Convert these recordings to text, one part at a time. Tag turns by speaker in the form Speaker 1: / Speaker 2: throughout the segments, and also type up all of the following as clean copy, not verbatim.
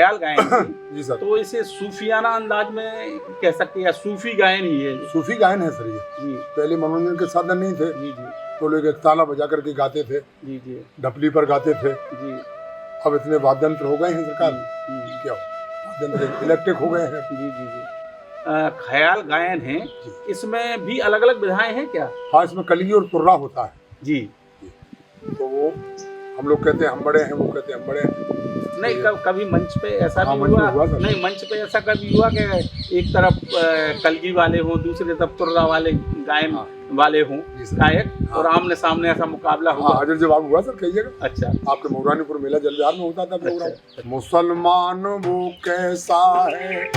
Speaker 1: ख्याल गायन है
Speaker 2: जी सर।
Speaker 1: तो इसे सूफियाना अंदाज में कह सकते हैं या सूफी गायन ही है?
Speaker 2: सूफी गायन है सर ये।
Speaker 1: जी
Speaker 2: पहले मनोरंजन के साधन नहीं थे,
Speaker 1: जी जी
Speaker 2: तो लोग एक ताला बजा करके गाते थे,
Speaker 1: जी जी
Speaker 2: ढपली पर गाते थे।
Speaker 1: जी
Speaker 2: अब इतने वाद्य यंत्र हो गए हैं सरकार,
Speaker 1: जी
Speaker 2: क्या वाद्य यंत्र इलेक्ट्रिक हो गए हैं।
Speaker 1: जी जी जी ख्याल गायन है,
Speaker 2: जी।
Speaker 1: इसमें भी अलग अलग विधाएं हैं क्या?
Speaker 2: हाँ, इसमें कलगी और तुर्रा होता है।
Speaker 1: जी।
Speaker 2: तो वो हम लोग कहते हैं हम बड़े हैं, वो कहते हैं हम बड़े हैं।
Speaker 1: नहीं, कभी मंच पे ऐसा
Speaker 2: हाँ,
Speaker 1: भी
Speaker 2: मंच पे
Speaker 1: हुआ?
Speaker 2: हुआ सर।
Speaker 1: नहीं, मंच पे ऐसा कभी हुआ कि एक तरफ कलगी वाले हों, दूसरी तरफ तुर्रा वाले गायन
Speaker 2: हाँ।
Speaker 1: वाले हों
Speaker 2: जी सर।
Speaker 1: गायक,
Speaker 2: हाँ।
Speaker 1: और आमने सामने ऐसा मुकाबला
Speaker 2: हाँ,
Speaker 1: हुआ?
Speaker 2: हाजिर जवाब हुआ सर कई जगह।
Speaker 1: अच्छा
Speaker 2: आपके मौरानीपुर मेला जल विहार में होता था प्रोग्राम।
Speaker 1: अच्छा।
Speaker 2: मुसलमान वो कैसा है,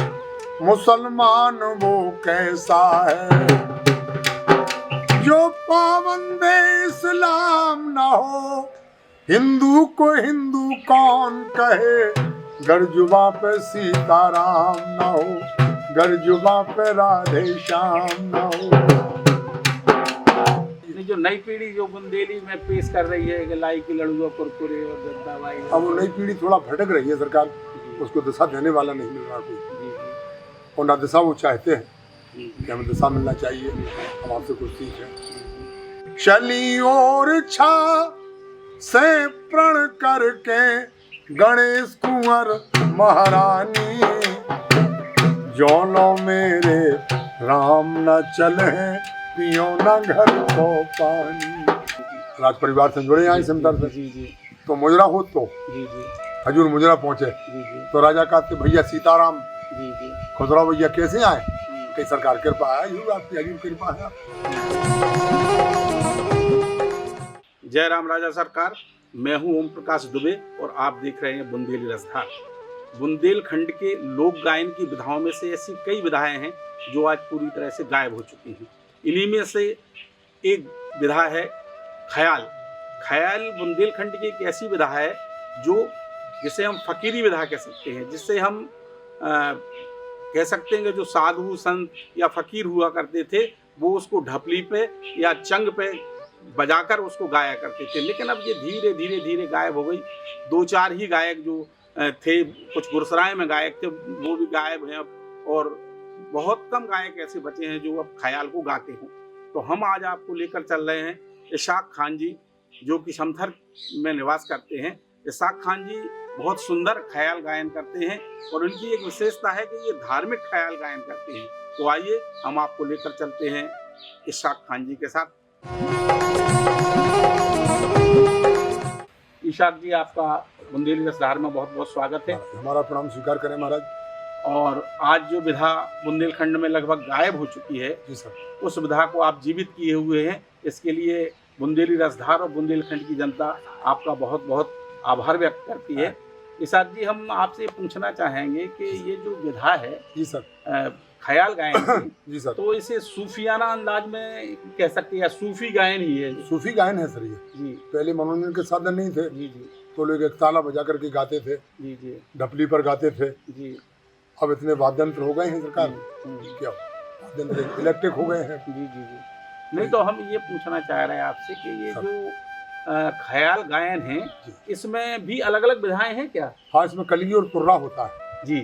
Speaker 2: मुसलमान वो कैसा है, जो पाबंदे इस्लाम ना हो, हिंदू को हिंदू कौन कहे, गर जुबां पे सीताराम ना हो, गर जुबां पे राधे श्याम ना हो।
Speaker 1: जो नई पीढ़ी जो बुंदेली में पेश कर रही है कि लाई की लड़ुआ कुरकुरे और जनता भाई,
Speaker 2: अब वो नई पीढ़ी थोड़ा भटक रही है सरकार, उसको दिशा देने वाला नहीं मिल रहा कोई,
Speaker 1: जी जी
Speaker 2: और ना दिशा वो चाहते हैं
Speaker 1: जी
Speaker 2: कि हमें दिशा मिलना चाहिए, हम आपसे कुछ सीखें। चली और छा से प्रण करके गणेश कुंवर महारानी, जौनो मेरे राम न चले, पियो न घर को पानी। राज परिवार से जुड़े यहाँ सिमतर से,
Speaker 1: जी जी
Speaker 2: तो मुजरा हो तो
Speaker 1: जी जी
Speaker 2: हजूर मुजरा पहुंचे,
Speaker 1: जी जी
Speaker 2: तो राजा कहते भैया सीताराम,
Speaker 1: जी जी
Speaker 2: खुसरो भैया कैसे आए, कई सरकार कृपा है, हजूर आपकी हजूर कृपा है।
Speaker 1: जय राम राजा सरकार। मैं हूं ओम प्रकाश दुबे और आप देख रहे हैं बुंदेली रसधार। बुंदेलखंड के लोक गायन की विधाओं में से ऐसी कई विधाएं हैं जो आज पूरी तरह से गायब हो चुकी हैं। इन्हीं में से एक विधा है ख्याल। ख्याल बुंदेलखंड की एक ऐसी विधा है जो जिसे हम फकीरी विधा कह सकते हैं, जिससे हम कह सकते हैं कि जो साधु संत या फकीर हुआ करते थे वो उसको ढपली पे या चंग पे बजाकर उसको गाया करते थे। लेकिन अब ये धीरे धीरे धीरे गायब हो गई। दो चार ही गायक जो थे, कुछ गुरसराय में गायक थे, वो भी गायब हैं अब, और बहुत कम गायक ऐसे बचे हैं जो अब ख्याल को गाते हों। तो हम आज आपको लेकर चल रहे हैं इशाक खान जी, जो कि समथर में निवास करते हैं। इशाक खान जी बहुत सुंदर ख्याल गायन करते हैं और उनकी एक विशेषता है कि ये धार्मिक ख्याल गायन करते हैं। तो आइए हम आपको लेकर चलते हैं इशाक खान जी के साथ। इशाक जी, आपका बुंदेली रसधार में बहुत बहुत स्वागत है।
Speaker 2: हमारा प्रणाम स्वीकार करें महाराज।
Speaker 1: और आज जो विधा बुंदेलखंड में लगभग गायब हो चुकी है,
Speaker 2: जी सर,
Speaker 1: उस विधा को आप जीवित किए हुए हैं। इसके लिए बुंदेली रसधार और बुंदेलखंड की जनता आपका बहुत बहुत आभार व्यक्त करती है। इशाक जी, हम आपसे पूछना चाहेंगे कि ये जो विधा है
Speaker 2: जी सर,
Speaker 1: ख्याल गायन की,
Speaker 2: जी सर,
Speaker 1: तो इसे सूफियाना अंदाज में कह सकते हैं या सूफी गायन ही है?
Speaker 2: सूफी गायन है सर ये।
Speaker 1: जी
Speaker 2: पहले मनोरंजन के साधन नहीं थे,
Speaker 1: जी जी
Speaker 2: तो लोग एक ताला बजा करके गाते थे,
Speaker 1: जी जी
Speaker 2: ढपली पर गाते थे।
Speaker 1: जी
Speaker 2: अब इतने वाद्य यंत्र हो गए हैं सरकार, क्या वाद्य यंत्र इलेक्ट्रिक हो गए हैं।
Speaker 1: जी जी जी। नहीं, तो हम ये पूछना चाह रहे हैं आपसे कि ये जो ख्याल गायन है, इसमें भी अलग अलग विधाएं हैं क्या?
Speaker 2: हाँ, इसमें कलगी और तुर्रा होता है।
Speaker 1: जी।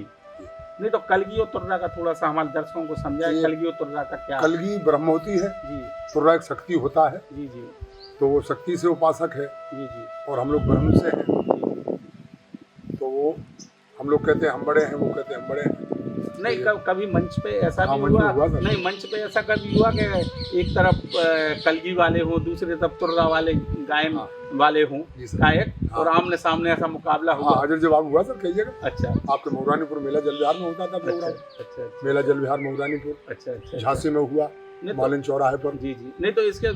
Speaker 1: नहीं, तो कलगी और तुर्रा का थोड़ा सा हमारे दर्शकों को समझाए, कलगी और तुर्रा का क्या?
Speaker 2: कलगी ब्रह्म होती है,
Speaker 1: जी
Speaker 2: तुर्रा एक शक्ति होता है।
Speaker 1: जी जी
Speaker 2: तो वो शक्ति से उपासक है
Speaker 1: जी जी
Speaker 2: और हम लोग ब्रह्म से हैं। तो वो हम लोग कहते हैं हम बड़े हैं, वो कहते हैं हम बड़े हैं।
Speaker 1: नहीं, कभी मंच पे ऐसा
Speaker 2: हाँ,
Speaker 1: भी
Speaker 2: मंच
Speaker 1: हुआ?
Speaker 2: पे हुआ सर।
Speaker 1: नहीं, मंच पे ऐसा कभी हुआ कि एक तरफ कलगी वाले हों, दूसरी तरफ तुर्रा वाले गायन वाले हों गायक, और आमने सामने ऐसा मुकाबला हुआ?
Speaker 2: हाँ, हाजिर जवाब हुआ सर कई जगह।
Speaker 1: अच्छा।
Speaker 2: आपके मौरानीपुर मेला जल विहार में होता था प्रोग्राम।
Speaker 1: अच्छा।
Speaker 2: मेला जल विहार मौरानीपुर,
Speaker 1: अच्छा अच्छा।
Speaker 2: झांसी में हुआ, मालिन चौराहे पर।
Speaker 1: जी जी। नहीं, तो इसके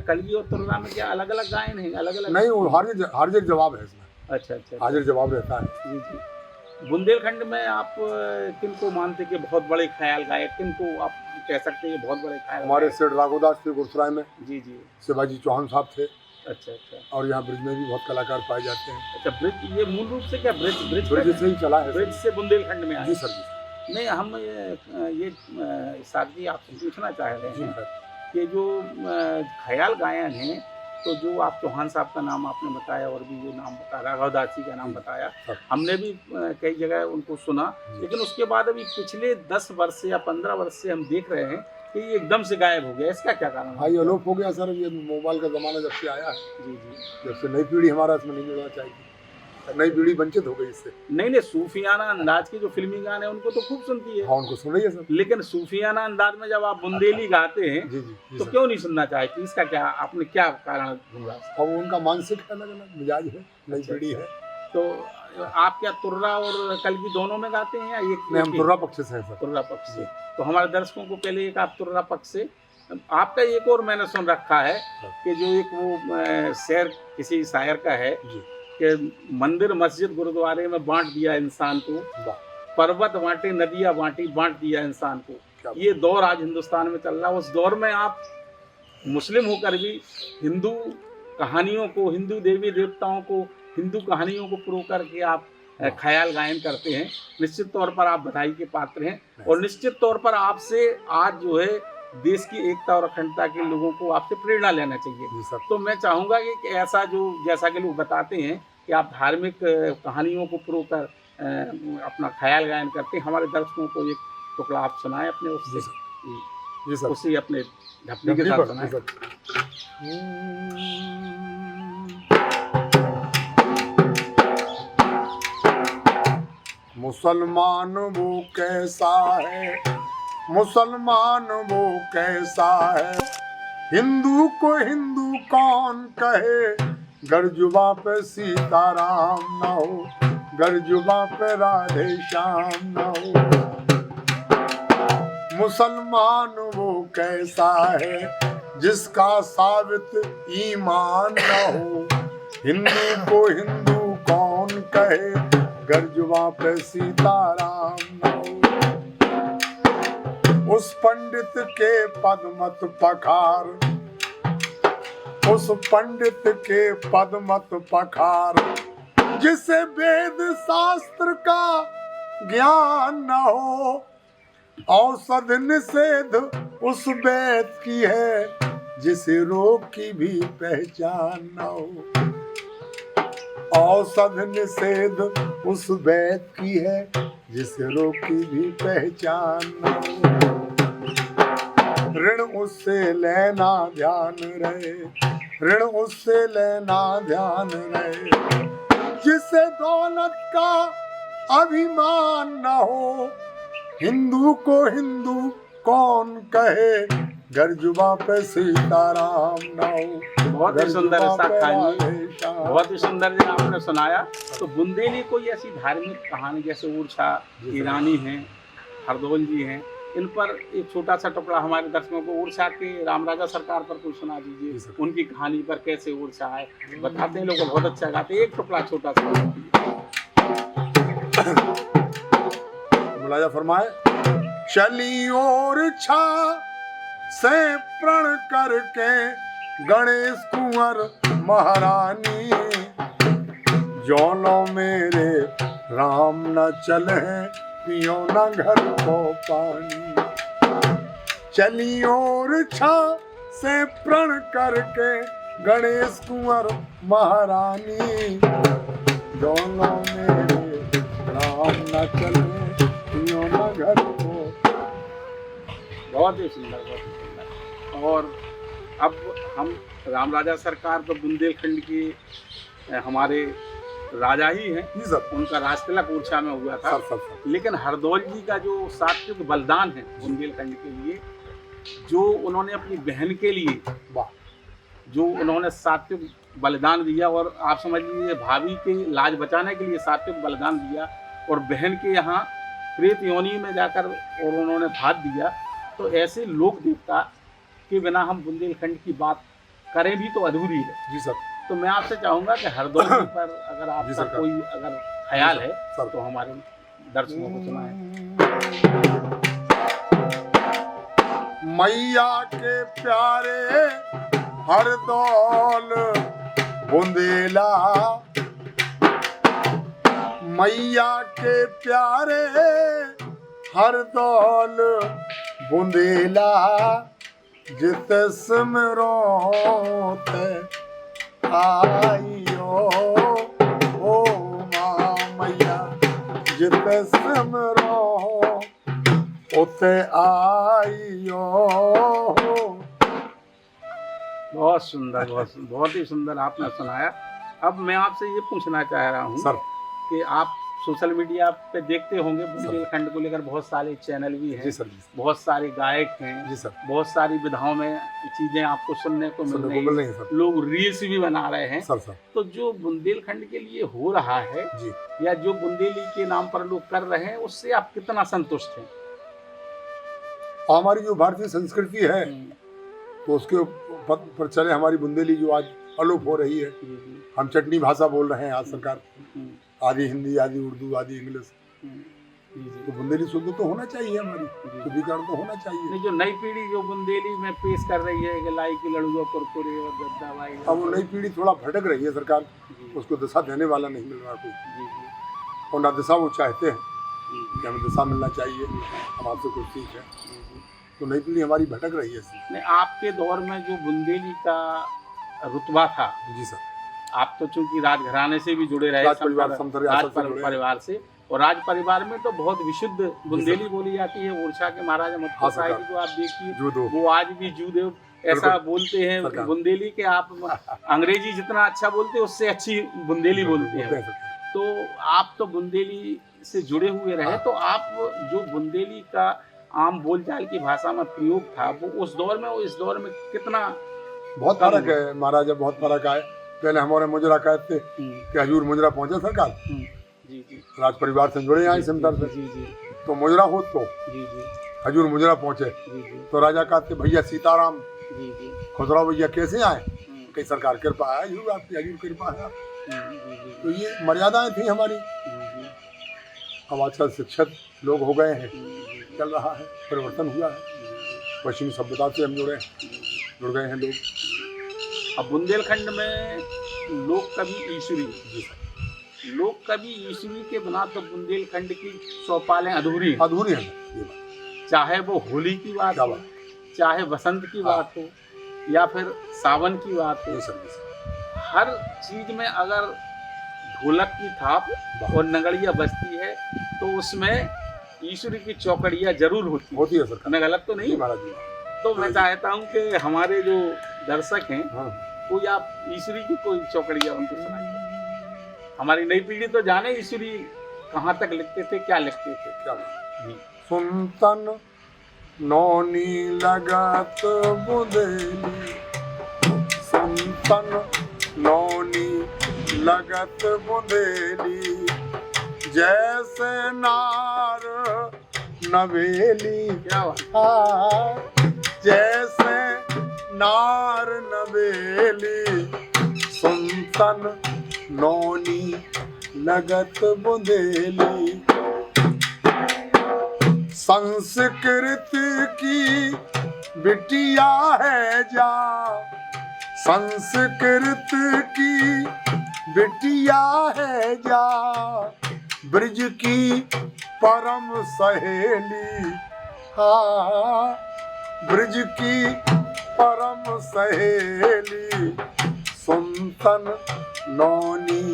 Speaker 1: कलगी और तुर्रा में क्या अलग अलग गायन है? अलग अलग
Speaker 2: नहीं, वो हाजिर जवाब है इसमें।
Speaker 1: अच्छा अच्छा।
Speaker 2: हाजिर जवाब रहता है।
Speaker 1: जी जी। बुंदेलखंड में आप किनको मानते कि बहुत बड़े ख्याल गायक, किनको आप कह सकते हैं बहुत बड़े ख्याल?
Speaker 2: हमारे सेठ राघोदास थे गुरसराय में।
Speaker 1: जी जी।
Speaker 2: शिवाजी चौहान साहब थे।
Speaker 1: अच्छा अच्छा।
Speaker 2: और यहाँ ब्रिज में भी बहुत कलाकार पाए जाते हैं।
Speaker 1: अच्छा, ब्रिज, ये मूल रूप से क्या ब्रिज
Speaker 2: से ही चला है।
Speaker 1: ब्रिज से बुंदेलखंड में आए?
Speaker 2: जी सर।
Speaker 1: नहीं, हम ये इशाक जी आपसे पूछना चाह रहे हैं कि जो ख्याल गायन है, तो जो आप चौहान साहब का नाम आपने बताया और भी जो नाम बताया राघवदास जी का नाम बताया, हमने भी कई जगह उनको सुना, लेकिन उसके बाद अभी पिछले 10 वर्ष से या 15 वर्ष से हम देख रहे हैं कि ये एकदम से गायब हो गया। इसका क्या कारण है?
Speaker 2: हाँ, ये अलोप हो गया सर। ये मोबाइल का ज़माना जब से आया है,
Speaker 1: जी जी,
Speaker 2: जब से नई पीढ़ी हमारा इसमें नहीं जुड़ना चाहिए, नई पीढ़ी वंचित हो गई इससे।
Speaker 1: नहीं सूफियाना अंदाज के जो फिल्मी गाने हैं उनको तो खूब सुनती है।
Speaker 2: हाँ, उनको सुन रही है सर।
Speaker 1: लेकिन सूफियाना अंदाज में जब आप बुंदेली गाते हैं
Speaker 2: जी जी जी
Speaker 1: तो
Speaker 2: सर।
Speaker 1: क्यों नहीं सुनना चाहती? इसका क्या आपने क्या कारण ढूंढा?
Speaker 2: अब उनका मानसिक अलग अलग मिजाज है, नई पीढ़ी है।
Speaker 1: तो आप क्या तुर्रा और कलगी दोनों में गाते हैं या एक?
Speaker 2: नहीं, हम तुर्रा पक्ष से हैं सर।
Speaker 1: तुर्रा पक्ष से। तो हमारे दर्शकों को पहले एक आप तुर्रा पक्ष से, आपका एक और मैंने सुन रखा है कि जो एक वो शेर किसी शायर का है कि मंदिर मस्जिद गुरुद्वारे में बांट दिया इंसान को, पर्वत बांटे नदियां बांटी, बांट दिया इंसान को। ये दौर आज हिंदुस्तान में चल रहा है। उस दौर में आप मुस्लिम होकर भी हिंदू कहानियों को, हिंदू देवी देवताओं को, हिंदू कहानियों को प्रो करके आप ख्याल गायन करते हैं। निश्चित तौर पर आप बधाई के पात्र हैं और निश्चित तौर पर आपसे आज जो है देश की एकता और अखंडता के लोगों को आपसे प्रेरणा लेना चाहिए। तो मैं चाहूँगा कि ऐसा जो जैसा कि लोग बताते हैं कि आप धार्मिक कहानियों को प्रो कर अपना ख्याल गायन करते हैं, हमारे दर्शकों को एक टुकड़ा आप सुनाएं अपने उससे, उसी अपने ढपली के साथ सुनाएं।
Speaker 2: मुसलमान वो कैसा है, मुसलमान वो कैसा है, हिंदू को हिंदू कौन कहे, गर जुबां पे सीताराम ना हो, गर जुबां पे राधे श्याम ना हो। मुसलमान वो कैसा है जिसका साबित ईमान ना हो, हिंदू को हिंदू कौन कहे, गर जुबां पे सीताराम ना हो। उस पंडित के पद मत पखार, उस पंडित के पद मत पखार, जिसे वेद शास्त्र का ज्ञान न हो, औषध निषेध उस वेद की है जिसे रोग की भी पहचान न हो। औषध निषेध उस वेद की है जिसे रोग की भी पहचान न हो। ऋण उससे लेना ध्यान रहे, ऋण उससे लेना ध्यान रहे, जिसे दौलत का अभिमान न हो, हिंदू को हिंदू कौन कहे, गर जुबां पे सीताराम ना हो।
Speaker 1: बहुत ही सुंदर बहुत ही सुंदर जो आपने सुनाया। तो बुंदेली कोई ऐसी धार्मिक कहानी जैसे ऊर्छा ईरानी हैं, हरदौल जी हैं, इन पर एक छोटा सा टुकड़ा हमारे दर्शकों को ऊर्छा के राम राजा सरकार पर कुछ सुना दीजिए, उनकी कहानी पर कैसे ऊर्छा है बताते हैं। लोग बहुत अच्छा गाते हैं, एक टुकड़ा छोटा सा
Speaker 2: मुलाजा फरमाए। चली और छा से प्रण करके गणेश कुंवर महारानी, जौनो मेरे राम न चले पियो न घर को पानी। चली और छा से प्रण करके गणेश कुंवर महारानी, दोनों मेरे राम न चले पियो न घर को।
Speaker 1: बहुत ही सुंदर, बहुत ही सुंदर। और अब हम राम राजा सरकार तो बुंदेलखंड की हमारे राजा ही हैं, उनका राजतिलक ऊर्छा में हुआ था। लेकिन हरदौल जी का जो सात्विक बलिदान है बुंदेलखंड के लिए, जो उन्होंने अपनी बहन के लिए जो उन्होंने सात्विक बलिदान दिया, और आप समझ लीजिए भाभी के लाज बचाने के लिए सात्विक बलिदान दिया, और बहन के यहाँ प्रेत योनि में जाकर और उन्होंने भात दिया, तो ऐसे लोक देवता के बिना हम बुंदेलखंड की बात करें भी तो अधूरी है।
Speaker 2: जी सर।
Speaker 1: तो मैं आपसे चाहूंगा कि हरदौल पर अगर आपका कोई अगर ख्याल है तो हमारे दर्शकों को सुनाएं।
Speaker 2: मैया के प्यारे हरदौल बुंदेला, मैया के प्यारे हरदौल बुंदेला, जित सिमरो ते आइयो ओ मां मैया जिते सिमरो उते आइयो।
Speaker 1: बहुत सुंदर, बहुत ही सुंदर आपने सुनाया। अब मैं आपसे ये पूछना चाह रहा हूँ
Speaker 2: सर
Speaker 1: कि आप सोशल मीडिया पे देखते होंगे बुंदेलखंड को लेकर बहुत सारे चैनल भी हैं,
Speaker 2: जी सर,
Speaker 1: बहुत सारे गायक हैं,
Speaker 2: जी सर,
Speaker 1: बहुत सारी विधाओं में चीज़ें आपको सुनने को मिल रही
Speaker 2: मिल रही
Speaker 1: हैं,
Speaker 2: हैं सर।
Speaker 1: लोग रील्स भी बना रहे हैं।
Speaker 2: सर
Speaker 1: तो जो बुंदेलखंड के लिए हो रहा है
Speaker 2: जी,
Speaker 1: या जो बुंदेली के नाम पर लोग कर रहे हैं, उससे आप कितना संतुष्ट हैं?
Speaker 2: हमारी जो भारतीय संस्कृति है तो उसके पर चले हमारी बुंदेली जो आज अलोप हो रही है। हम चटनी भाषा बोल रहे हैं आज सरकार, आधी हिंदी, आधी उर्दू, आधी इंग्लिश। तो बुंदेली शुद्ध तो होना चाहिए, हमारी शुद्धिकरण तो होना चाहिए।
Speaker 1: नहीं, जो नई पीढ़ी जो बुंदेली में पेश कर रही है कि लाई की लड़ुआ कुरकुरे और गद्दा भाई,
Speaker 2: अब वो नई पीढ़ी थोड़ा भटक रही है सरकार, उसको दिशा देने वाला नहीं मिल रहा कोई, और ना दिशा वो चाहते हैं कि हमें दिशा मिलना चाहिए, हम आपसे कुछ सीख है। तो नई पीढ़ी हमारी भटक रही है।
Speaker 1: नहीं, आपके दौर में जो बुंदेली का रुतबा था,
Speaker 2: जी सर,
Speaker 1: आप तो चूंकि राजघराने से भी जुड़े रहे,
Speaker 2: राज परिवार
Speaker 1: से, और राज परिवार में तो बहुत विशुद्ध बुंदेली बोली जाती है। ओरछा के महाराजा मत्था साहिब को आप देखिए, वो आज भी जूदेव ऐसा बोलते हैं बुंदेली के, आप अंग्रेजी जितना अच्छा बोलते हैं उससे अच्छी बुंदेली बोलते हैं। तो आप तो बुंदेली से जुड़े हुए रहे, तो आप जो बुंदेली का आम बोलचाल की भाषा में प्रयोग था वो उस दौर में और इस दौर में कितना
Speaker 2: बहुत फर्क है महाराजा, बहुत फर्क है। पहले हमारे मुजरा कहते कि हजूर मुजरा पहुंचे सरकार, राज परिवार से जुड़े यहाँ सिमतर से, तो मुजरा हो तो हजूर मुजरा पहुंचे तो राजा कहते भैया सीताराम, खुसरो भैया कैसे आए, कई सरकार कृपा है, हजूर आपकी हजूर कृपा है। तो ये मर्यादाएं थी हमारी। अब आजकल शिक्षित लोग हो गए हैं, चल रहा है, परिवर्तन हुआ है, पश्चिमी सभ्यता से हम जुड़ गए हैं लोग।
Speaker 1: अब बुंदेलखंड में लोक कवि ईश्वरी, लोक कवि ईश्वरी के बिना तो बुंदेलखंड की चौपालें अधूरी
Speaker 2: हैं।
Speaker 1: चाहे वो होली की बात हो, चाहे बसंत की बात हो, या फिर सावन की बात हो, हर चीज में अगर ढोलक की थाप और नगड़िया बजती है तो उसमें ईश्वरी की चौकड़िया जरूर होती है सर। मैं गलत तो नहीं? तो मैं चाहता हूँ कि हमारे जो दर्शक हैं कोई आप ईश्वरी की कोई चौकड़िया उनको सुनाइए। हमारी नई पीढ़ी तो जाने ईश्वरी कहाँ तक लिखते थे, क्या लिखते थे। क्या
Speaker 2: सुनतन नौनी लगत बुंदेली, सुनतन नौनी लगत बुंदेली, जैसे नार नवेली।
Speaker 1: क्या बात,
Speaker 2: जैसे नार नवेली, सुनतन नौनी लगत बुंदेली। संस्कृत की बिटिया है जा, संस्कृत की बिटिया है जा, ब्रज की परम सहेली। हाँ, ब्रज की परम सहेली, सुनतन नौनी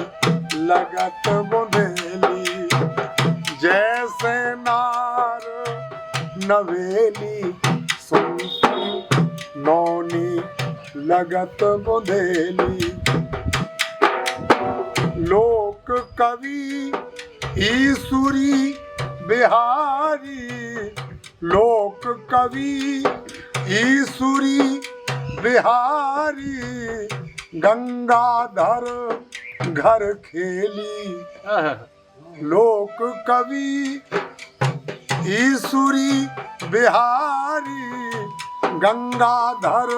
Speaker 2: लगत बुंदेली, जैसे नार नवेली, सुनतन नौनी लगत बुंदेली। लोक कवि ईश्वरी बिहारी, लोक कवि ईश्वरी बिहारी, गंगाधर घर खेली। लोक कवि ईश्वरी बिहारी, गंगाधर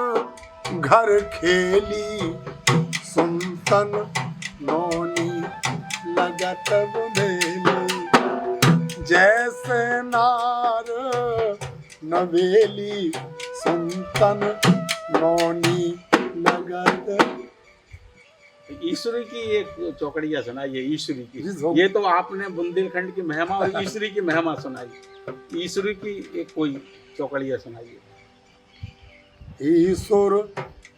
Speaker 2: घर खेली, सुनतन नौनी लगत बुंदेली, जैसे नार नवेली, सुनतन नौनी लगत।
Speaker 1: ईश्वरी की एक चौकड़िया सुनाइए, ईश्वरी की। ये तो आपने बुंदेलखंड की महिमा और ईश्वरी की महिमा सुनाई, ईश्वरी की एक कोई चौकड़िया सुनाइए।
Speaker 2: ईश्वर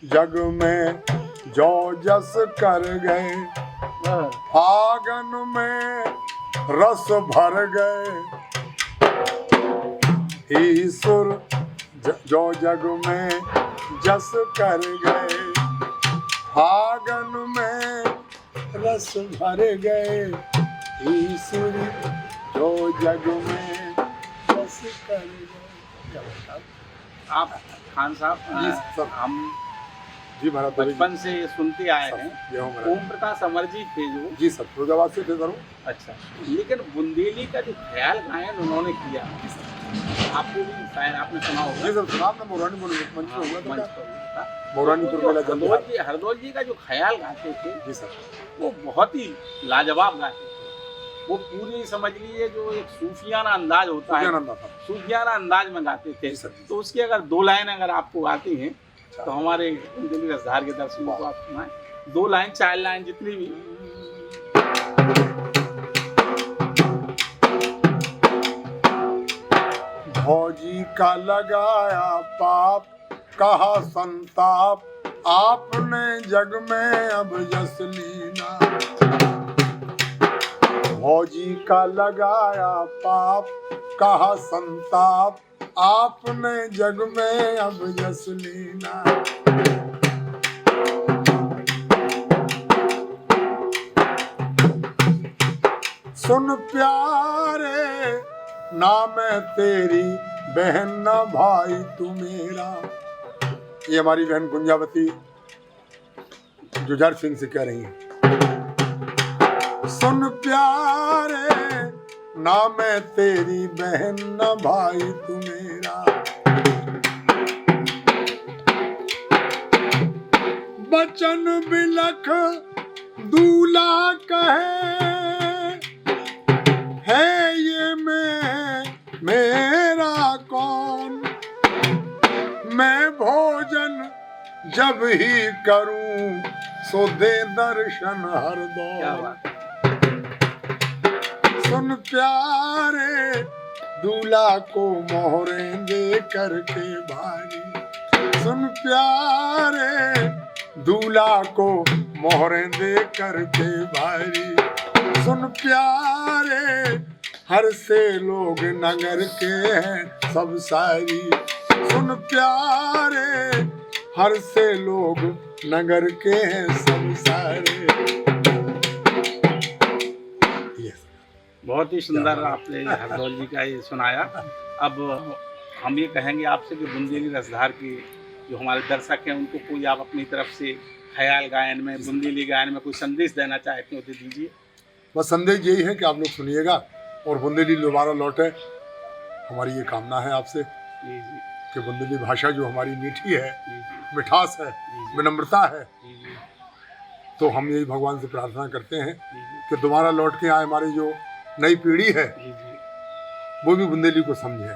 Speaker 2: जग में जो जस कर गए, फागन में रस भर गए, ईश्वर जो जग में जस कर गए, फागन में रस भर गए, ईश्वर जो जग में रस कर गए।
Speaker 1: आप खान साहब,
Speaker 2: जी, सर।
Speaker 1: हम
Speaker 2: जी महाराज,
Speaker 1: बचपन से सुनते आए हैं।
Speaker 2: ये हो महाराज।
Speaker 1: ओम प्रकाश अमर जी थे जो।
Speaker 2: जी सर, फिरोजाबाद से थे सर।
Speaker 1: अच्छा, लेकिन बुंदेली का जो ख्याल गायन उन्होंने किया, आपको भी शायद आपने सुना होगा।
Speaker 2: जी सर, सुना आपने, मोरानी मंच पे हुआ था
Speaker 1: मंच
Speaker 2: क्या?
Speaker 1: पर हुआ था।
Speaker 2: मोरानीपुर मेला जल्दी।
Speaker 1: हरदौल जी का जो ख्याल गाते थे,
Speaker 2: जी सर,
Speaker 1: वो बहुत ही लाजवाब गाते थे। वो पूरी समझ लीजिए जो एक सूफियाना अंदाज होता है,
Speaker 2: सूफियाना था।
Speaker 1: सूफियाना अंदाज में गाते थे।
Speaker 2: जी सर, जी
Speaker 1: तो उसकी अगर 2 लाइन अगर आपको आती हैं तो हमारे बुंदेली रसधार के दर्शकों को आप सुनाएं। 2 लाइन 4 लाइन जितनी भी।
Speaker 2: भौजी का लगाया पाप, कहा संताप, आपने जग में अब यश लीना। भौजी का लगाया पाप, कहा संताप, आपने जग में अब यश लीना। सुन प्यारे, ना मैं तेरी बहन ना भाई तू मेरा। ये हमारी बहन गुंजावती जुझार सिंह से कह रही है। सुन प्यारे, ना मैं तेरी बहन ना भाई तू मेरा। बचन बिलख दूल्हा कहे, है ये मेरा कौन। मैं भोजन जब ही करूं, सो दे दर्शन हर
Speaker 1: क्या
Speaker 2: दौर।
Speaker 1: बात है।
Speaker 2: सुन प्यारे, दूल्हा को मोहरें दे करके भारी। सुन प्यारे, दूल्हा को मोहरें दे करके भारी। सुन प्यारे, हर से लोग नगर के हैं सब सारी। सुन प्यारे, हर से लोग नगर के हैं सब सारे।
Speaker 1: बहुत ही सुंदर आपने हरदौल जी का ये सुनाया। अब हम ये कहेंगे आपसे कि बुंदेली रसधार की जो हमारे दर्शक हैं उनको कोई आप अपनी तरफ से ख्याल गायन में, बुंदेली गायन में कोई संदेश देना चाहते हो तो दीजिए।
Speaker 2: बस संदेश यही है कि आप लोग सुनिएगा और बुंदेली दोबारा लौटे, हमारी ये कामना है आपसे।
Speaker 1: जी जी
Speaker 2: कि बुंदेली भाषा जो हमारी मीठी है,
Speaker 1: जी जी
Speaker 2: मिठास है,
Speaker 1: जी।
Speaker 2: विनम्रता है,
Speaker 1: जी जी
Speaker 2: तो हम यही भगवान से प्रार्थना करते हैं
Speaker 1: जी
Speaker 2: कि दोबारा लौट के आए हमारी जो नई पीढ़ी है
Speaker 1: जी जी।
Speaker 2: वो भी बुंदेली को समझे।